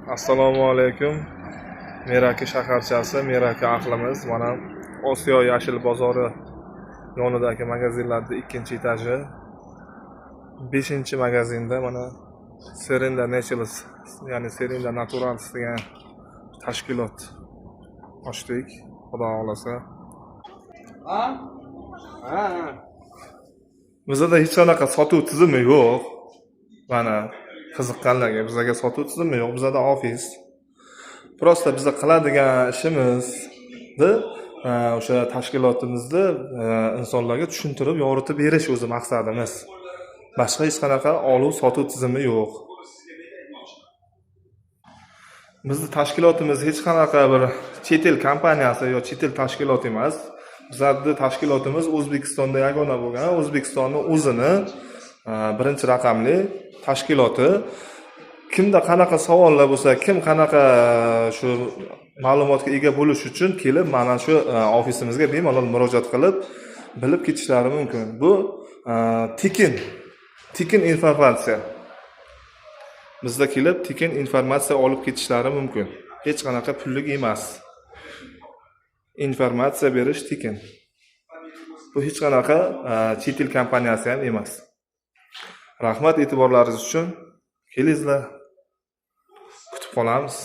Assalomu alaykum. Meraki shaharchasi, Meraki ahlimiz. Mana Osiyo yashil bozori yonidagi magazinlarning ikkinchi etaji. 5-magazinda mana Serinda Naturals, ya'ni Serinda Naturals degan tashkilot ochdik, xudo xolasa. Bizda hech qanaqa sotuv tizimi yo'q. Mana qiziqqanlarga, bizga sotuv tizimi yo'q, bizda ofis. Prosta biz qiladigan ishimizni o'sha tashkilotimizni insonlarga tushuntirib, yoritib berish o'zi maqsadimiz. Boshqa hech qanaqa oluv sotuv tizimi yo'q. Bizning tashkilotimiz hech qanaqa bir chet el kompaniyasi yoki chet el tashkiloti emas. Bizning tashkilotimiz O'zbekistonda yagona bo'lgan, O'zbekistonning o'zini birinchi raqamli tashkiloti. Kimda qanaqa savollar bo'lsa, kim qanaqa shu ma'lumotga ega bo'lish uchun kelib mana shu ofisimizga bemalol murojaat qilib, bilib ketishlari mumkin. Bu tekin informatsiya. Bizda kelib tekin informatsiya olib ketishlari mumkin. Hech qanaqa pullik emas. Informatsiya berish tekin. Bu hech qanaqa chet el kompaniyasi ham emas. Rahmat e'tiborlaringiz uchun. Kelingizlar. Kutib qolamiz.